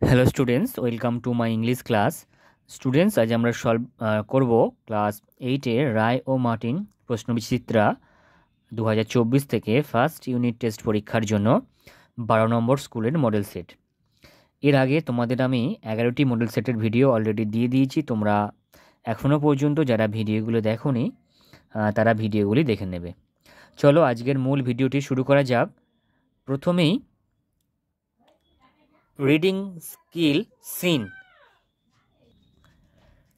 Hello students, welcome to my English class. Students, আজ আমরা solve করব ক্লাস 8-এর রায় ও Martin প্রশ্নবিচিত্রা 2024 থেকে ফার্স্ট ইউনিট টেস্ট পরীক্ষার জন্য 12 নম্বর স্কুলের মডেল সেট। এর আগে তোমাদের আমি 11টি মডেল সেটের ভিডিও অলরেডি দিয়ে দিয়েছি। তোমরা এখনও পর্যন্ত যারা ভিডিওগুলো দেখোনি তারা ভিডিওগুলি দেখে নেবে। চলো আজকের মূল ভিডিওটি শুরু করা যাক। প্রথমেই রিডিং স্কিল সিন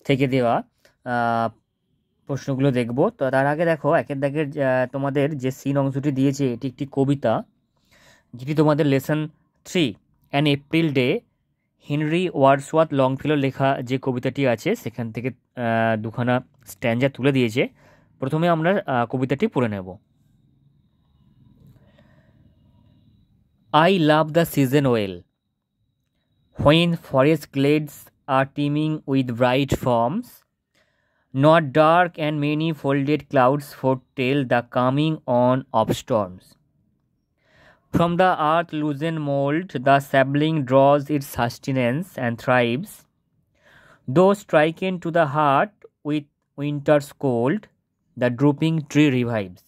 থেকে দেওয়া প্রশ্নগুলো দেখব। তো তার আগে দেখো একের দাগের তোমাদের যে সিন অংশটি দিয়েছে এটি একটি কবিতা, যেটি তোমাদের lesson 3 an April day Henry Wadsworth Longfellow লেখা যে কবিতাটি আছে সেখান থেকে দুখানা স্ট্যাঞ্জা তুলে দিয়েছে। প্রথমে আমরা কবিতাটি পড়ে নেব। I love the season well when forest glades are teeming with bright forms. Not dark and many folded clouds foretell the coming on of storms. From the earth loosened mold, the sapling draws its sustenance and thrives. Though striken to the heart with winter's cold, the drooping tree revives.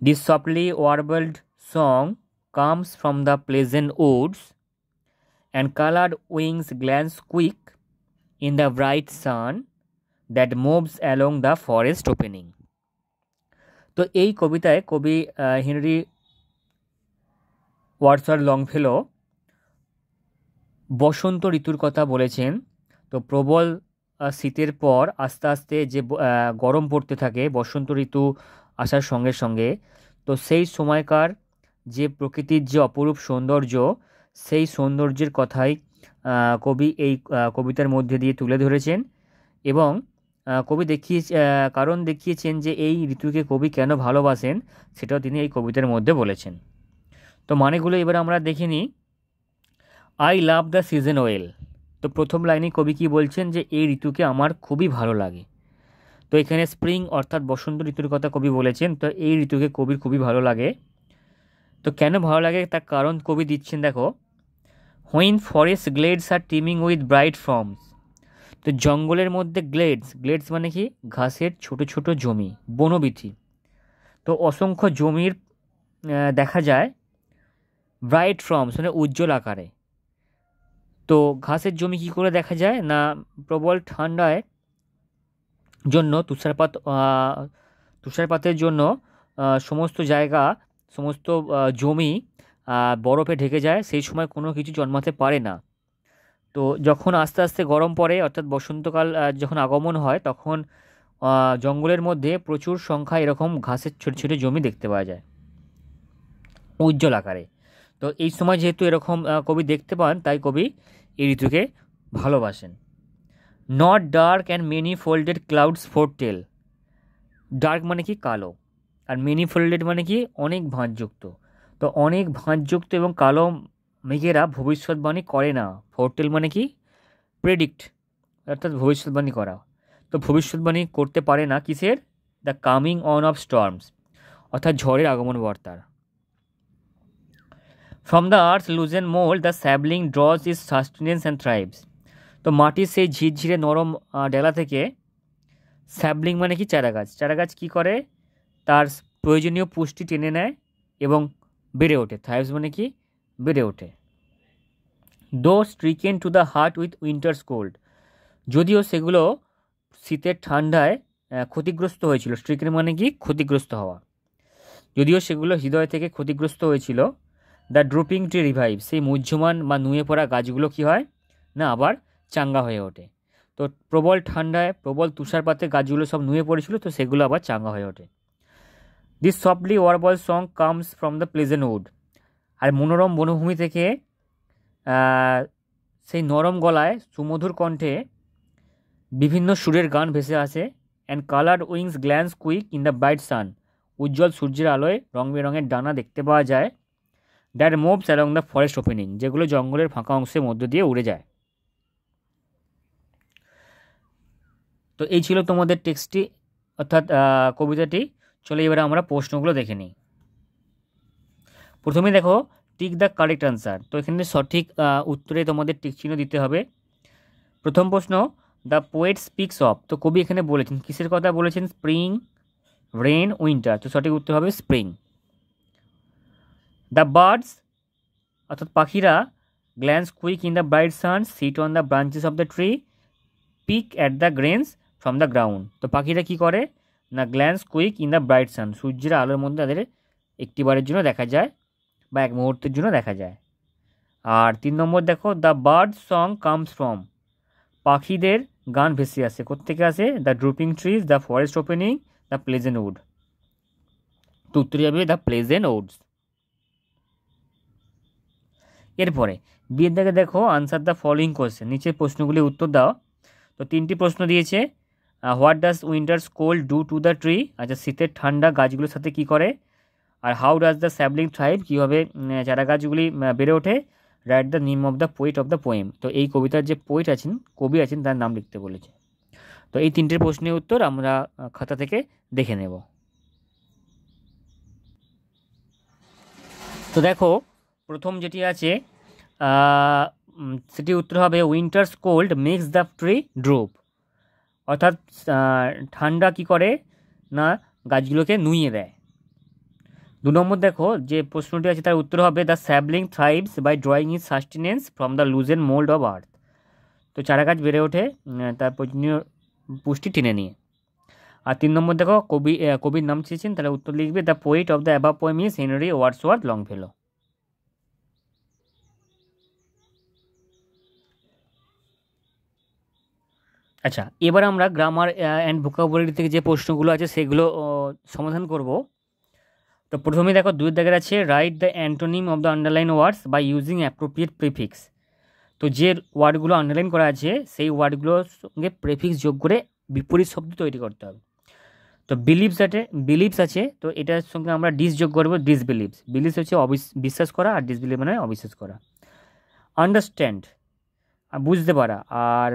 This softly warbled song comes from the pleasant woods, and colored wings glance quick in the bright sun that moves along the forest opening. তো এই কবিতায় কবি Henry Wadsworth লংফেলো বসন্ত ঋতুর কথা বলেছেন। তো প্রবল শীতের পর আস্তে আস্তে যে গরম পড়তে থাকে বসন্ত ঋতু আসার সঙ্গে সঙ্গে, তো সেই সময়কার যে প্রকৃতির যে অপরূপ সৌন্দর্য, সেই সৌন্দর্যের কথাই কবি এই কবিতার মধ্যে দিয়ে তুলে ধরেছেন। এবং কবি কারণ দেখিয়েছেন যে এই ঋতুকে কবি কেন ভালোবাসেন, সেটাও তিনি এই কবিতার মধ্যে বলেছেন। তো মানেগুলো এবার আমরা দেখে নিই। I love the season well, তো প্রথম লাইনে কবি কি বলছেন যে এই ঋতুকে আমার খুবই ভালো লাগে। তো এখানে স্প্রিং অর্থাৎ বসন্ত ঋতুর কথা কবি বলেছেন, তো এই ঋতুকে কবির খুবই ভালো লাগে। তো কেন ভালো লাগে তার কারণ কবি দিচ্ছেন, দেখো। When forest glades are teeming with bright forms, তো জঙ্গলের মধ্যে গ্লেডস মানে কি, ঘাসের ছোট ছোট জমি, বনবীথি। তো অসংখ্য জমির দেখা যায় ব্রাইট ফর্মস মানে উজ্জ্বল আকারে। তো ঘাসের জমি কি করে দেখা যায় না, প্রবল ঠান্ডায় জন্য তুষারপাতের জন্য সমস্ত জায়গা, সমস্ত জমি বরফে ঢেকে যায়, সেই সময় কোনো কিছু জন্মাতে পারে না। তো যখন আস্তে আস্তে গরম পড়ে অর্থাৎ বসন্তকাল যখন আগমন হয়, তখন জঙ্গলের মধ্যে প্রচুর সংখ্যায় এরকম ঘাসের ছোটো ছোটো জমি দেখতে পাওয়া যায় উজ্জ্বল আকারে। তো এই সময় যেহেতু এরকম কবি দেখতে পান, তাই কবি এই ঋতুকে ভালোবাসেন। Not dark and many folded clouds foretell, dark মানে কি কালো, আর মেনি ফোল্ডেড মানে কি অনেক ভাঁজযুক্ত। তো অনেক ভাঁজযুক্ত এবং কালো মেঘেরা ভবিষ্যৎবাণী করে না। ফোরটেল মানে কি প্রেডিক্ট অর্থাৎ ভবিষ্যৎবাণী করা। তো ভবিষ্যৎবাণী করতে পারে না কিসের, the coming on of storms অর্থাৎ ঝড়ের আগমন বার্তার। From the earth loosen mould the sapling draws its sustenance and thrives, তো মাটির সেই ঝিরঝিরে নরম ডেলা থেকে, স্যাবলিং মানে কি চারাগাছ, চারাগাছ কী করে তার প্রয়োজনীয় পুষ্টি টেনে নেয় এবং বেড়ে ওঠে। থ্রাইভস মানে কি বেড়ে ওঠে। দো stricken to the heart with winters cold, যদিও সেগুলো শীতের ঠান্ডায় ক্ষতিগ্রস্ত হয়েছিল। স্ট্রিকেন মানে কি ক্ষতিগ্রস্ত হওয়া, যদিও সেগুলো হৃদয় থেকে ক্ষতিগ্রস্ত হয়েছিল। দ্য ড্রুপিং ট্রি রিভাইভ, সেই মুহ্যমান বা নুয়ে পড়া গাছগুলো কী হয় না আবার চাঙ্গা হয়ে ওঠে। তো প্রবল ঠান্ডায় প্রবল তুষারপাতে গাছগুলো সব নুয়ে পড়েছিল, তো সেগুলো আবার চাঙ্গা হয়ে ওঠে। This softly warbled song comes from the pleasant wood, আর মনোরম বনভূমি থেকে সেই নরম গলায় সুমধুর কণ্ঠে বিভিন্ন সুরের গান ভেসে আসে। And coloured wings glance quick in the bright sun, উজ্জ্বল সূর্যের আলোয় রং বেরঙের ডানা দেখতে পাওয়া যায়। That moves along the forest opening, যেগুলো জঙ্গলের ফাঁকা অংশের মধ্য দিয়ে উড়ে যায়। তো এই ছিল তোমাদের টেক্সটটি অর্থাৎ কবিতাটি। চলো এবারে আমরা প্রশ্নগুলো দেখে নিই। প্রথমে দেখো, টিক দ্য কারেক্ট আনসার। তো এখানে সঠিক উত্তরে তোমাদের টিক চিহ্ন দিতে হবে। প্রথম প্রশ্ন, দ্য পোয়েট স্পিক্স অফ, তো কবি এখানে বলেছেন কিসের কথা বলেছেন? Spring, rain, winter. তো সঠিক উত্তর হবে স্প্রিং। দ্য বার্ডস অর্থাৎ পাখিরা glance quick in the bright sun, sit on the branches of the tree, pick at the grains from the ground. তো পাখিরা কী করে না, glance quick in the bright sun, সূর্যের আলোর মধ্যে তাদের একটিবারের জন্য দেখা যায় বা এক মুহূর্তের জন্য দেখা যায়। আর 3 নম্বর দেখো, the bird song comes from, পাখিদের গান ভেসে আসে, কোত্থেকে আসে? The drooping trees, the forest opening, the pleasant wood. তো উত্তরে যাবে দ্য প্লেজেন্ট উডস। এরপরে বিয়ের দাগে দেখো, আনসার দ্য ফলোইং কোয়েশ্চেন, নিচের প্রশ্নগুলি উত্তর দাও। তো 3টি প্রশ্ন দিয়েছে। What does winters cold do to the tree, আচ্ছা শীতের ঠান্ডা গাছগুলোর সাথে কী করে? আর হাউ ডাজ দ্য স্যাবলিং থ্রাইভ, কীভাবে চারা গাছগুলি বেড়ে ওঠে? Write the name of the poet of the poem, তো এই কবিতার যে পোয়েট আছেন, কবি আছেন, তার নাম লিখতে বলেছে। তো এই 3টের প্রশ্নের উত্তর আমরা খাতা থেকে দেখে নেব। তো দেখো প্রথম যেটি আছে সেটি উত্তর হবে winter's cold makes the tree droop, অর্থাৎ ঠান্ডা কি করে না গাছগুলোকে নুইয়ে দেয়। 2 নম্বর দেখো যে প্রশ্নটি আছে তার উত্তর হবে the sapling thrives by drawing its sustenance from the loosened mould of earth, তো চারা গাছ বেড়ে ওঠে তার প্রয়োজনীয় পুষ্টি টেনে নিয়ে। আর 3 নম্বর দেখো কবির নাম চেয়েছেন, তাহলে উত্তর লিখবে the poet of the above poem is Henry Wadsworth Longfellow. আচ্ছা, এবার আমরা গ্রামার অ্যান্ড ভোকাবুলারি থেকে যে প্রশ্নগুলো আছে সেগুলো সমাধান করব। তো প্রথমে দেখো 2 দাগের আছে write the antonym of the underline words by using appropriate prefix, তো যে ওয়ার্ডগুলো আন্ডারলাইন করা আছে সেই ওয়ার্ডগুলোর সঙ্গে প্রিফিক্স যোগ করে বিপরীত শব্দ তৈরি করতে হবে। তো বিলিভস আছে, তো এটার সঙ্গে আমরা ডিস যোগ করবো, ডিসবিলিভস। বিলিভস হচ্ছে বিশ্বাস করা, আর ডিসবিলিভ মানে অবিশ্বাস করা। আন্ডারস্ট্যান্ড বুঝতে পারা, আর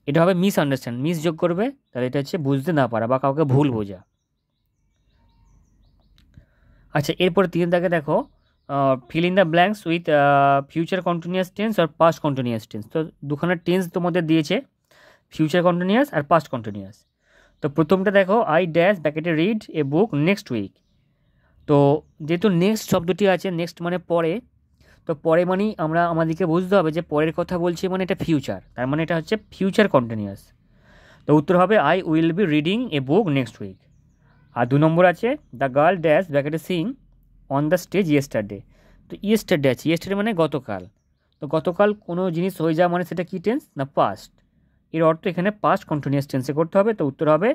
এটা হবে মিস আন্ডারস্ট্যান্ড, মিস যোগ করবে, তাহলে এটা হচ্ছে বুঝতে না পারা বা কাউকে ভুল বোঝা। আচ্ছা, এরপরে 3 দাগে দেখো fill in the blanks with future continuous tense আর পাস্ট কন্টিনিউয়াস টেন্স। তো দুখানা টেন্স তোমাদের দিয়েছে, ফিউচার কন্টিনিউয়াস আর পাস্ট কন্টিনিউয়াস। তো প্রথমটা দেখো, আই ড্যাশ ব্যাকেটে read a book next week. তো যেহেতু নেক্সট শব্দটি আছে, নেক্সট মানে পরে, তো পরে মানেই আমরা আমাদেরকে বুঝতে হবে যে পরের কথা বলছি মানে এটা ফিউচার, তার মানে এটা হচ্ছে ফিউচার কন্টিনিউয়াস। তো উত্তর হবে I will be reading a book next week. আর 2 নম্বর আছে দ্য গার্ল ড্যাশ ব্যাকেটে sing on the stage yesterday. তো ইয়েস্টারডে আছে, ইয়েস্টারডে মানে গতকাল, তো গতকাল কোনো জিনিস হয়ে যাওয়া মানে সেটা কী টেন্স না পাস্ট, এর অর্থ এখানে পাস্ট কন্টিনিউয়াস টেন্সে করতে হবে। তো উত্তর হবে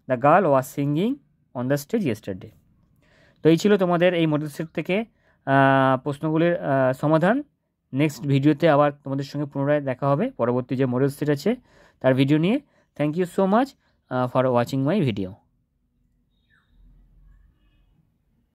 the girl was singing on the stage yesterday. তো এই ছিল তোমাদের এই মডেল সেট থেকে প্রশ্নগুলির সমাধান। নেক্সট ভিডিওতে আবার তোমাদের সঙ্গে পুনরায় দেখা হবে পরবর্তী যে মডেল সেট আছে তার ভিডিও নিয়ে। Thank you so much for watching my video.